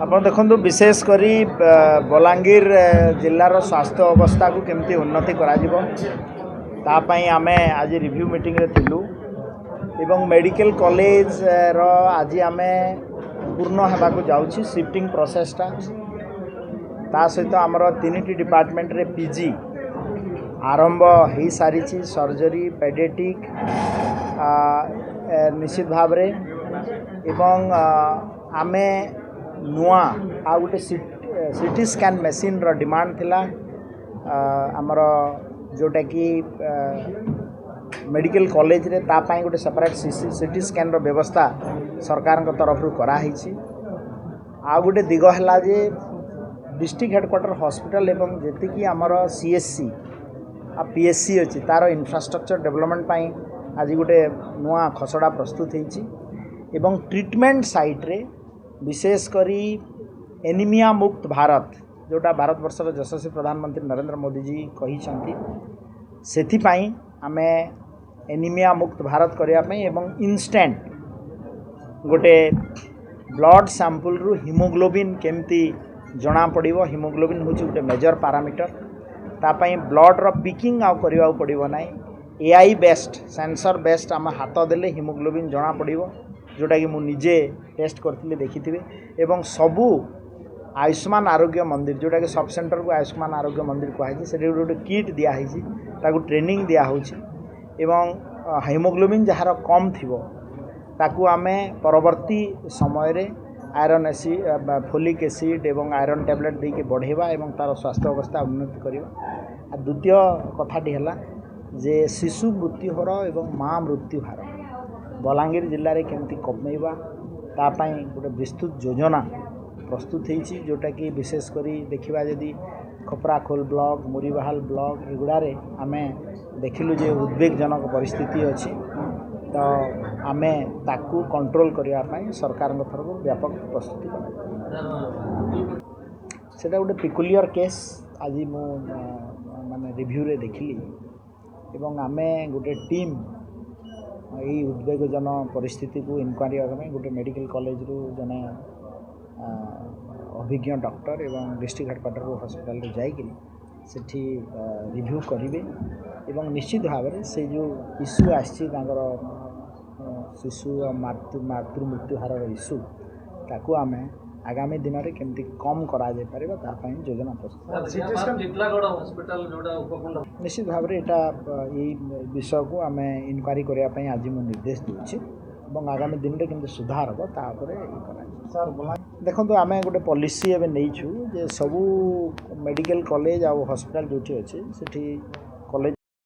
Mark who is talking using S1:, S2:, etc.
S1: ଆପଣ ଦେଖନ୍ତୁ ବିଶେଷକରି ବଲାଙ୍ଗୀର ଜିଲ୍ଲାର ସ୍ୱାସ୍ଥ୍ୟ ଅବସ୍ଥାକୁ କେମିତି ଉନ୍ନତି କରାଯିବ ତା ପାଇଁ ଆମେ ଆଜି ରିଭ୍ୟୁ ମିଟିଂରେ ଥିଲୁ ଏବଂ ମେଡ଼ିକାଲ କଲେଜର ଆଜି ଆମେ ପୂର୍ଣ୍ଣ ହେବାକୁ ଯାଉଛି ସିଫ୍ଟିଂ ପ୍ରୋସେସଟା ତା ସହିତ ଆମର ତିନିଟି ଡିପାର୍ଟମେଣ୍ଟରେ ପିଜି ଆରମ୍ଭ ହୋଇସାରିଛି ସର୍ଜରୀ ପେଡ଼ିଆଟ୍ରିକ୍ निश्चित भाव रे एवं आमे नुआ आ गोटे सीटी स्कैन मशीन रो डिमांड थिला आमर जोटा कि मेडिकल कॉलेज रे ता पाई गोटे सेपरेट सीटी स्कैन रो व्यवस्था सरकार को तरफ रु करा हिची आ गोटे दिग हला जे डिस्ट्रिक्ट हेडक्वार्टर हॉस्पिटल एवं जेति कि आमर सीएससी आ पीएससी अछि तार इंफ्रास्ट्रक्चर डेवलपमेंट पाई आज गोटे नुआ खसड़ा प्रस्तुत होती एवं ट्रीटमेंट साइट रे विशेष करी एनीमिया मुक्त भारत जोटा भारत वर्षर यशस्वी प्रधानमंत्री नरेंद्र मोदी जी कही सेथिपाई आमे एनीमिया मुक्त भारत करने एवं इंस्टेंट गोटे ब्लड सैंपल रु हिमोग्लोबिन केमती जना पड़िबो हिमोग्लोबिन होची गोटे मेजर पैरामीटर तापाई ब्लड रो पिकिंग आउ करबा पड़िबो नाही एआई बेस्ट सेंसर बेस्ट आम हाथ देले हिमोग्लोबिन जना पड़ो जोटा कि मुझे निजे टेस्ट करती देखी एवं सबू आयुष्मान आरोग्य मंदिर जोटा कि सब सेंटर को आयुष्मान आरोग्य मंदिर कहुई से गोटे किट दिखाई ताकू ट्रेनिंग दिखाई एवं हिमोग्लोबिन जार कम थी ताकू आमे परवर्ती समय रे आयरन एसिड फोलिक एसिड एवं आयरन टैबलेट देके बढ़ेवा एवं तार स्वास्थ्य अवस्था उन्नति करवा द्वितीय कथाटी है जे शिशु मृत्यु हार एवं माँ मृत्यु हार बलांगीर जिले में केमती कमेवा तापाई गोटे विस्तृत योजना प्रस्तुत होती जोटा कि विशेषकर देखा जदि खपराखोल ब्लॉक मुरीबाहाल ब्लॉक एगुड़े आम देखिलु जे उद्वेगजनक परिस्थिति अच्छी तो आम ताकू कंट्रोल करने सरकार तरफ व्यापक प्रस्तुति से गोटे पिकुलियर केस आज मु माने रिव्यू रे देखिली एवं आमे गोटे टीम यही उद्वेगजन परिस्थिति को इनक्वारी करने गोटे मेडिकल कॉलेज रु जने अभिज्ञ डॉक्टर एवं डिस्ट्रिक्ट हेडक्वार्टर हॉस्पिटल रे जाइकरी सेठी रिव्यू करिवे एवं निश्चित भाव में से जो इश्यू आसी शिशु मातृ मृत्यु हार इश्यू ताकू आमे आगामी दिन में केमती कम करा योजना प्रस्तुत निश्चित भाव में यहाँ यही विषय को आम इनक्वारी करने आज मुझे निर्देश दूसरी और आगामी दिन में केमती सुधार हम तापर देखो आम गोटे पॉलिसी एवं नहीं जे सबू मेडिकल कॉलेज आ हॉस्पिटल जो अच्छे से कॉलेज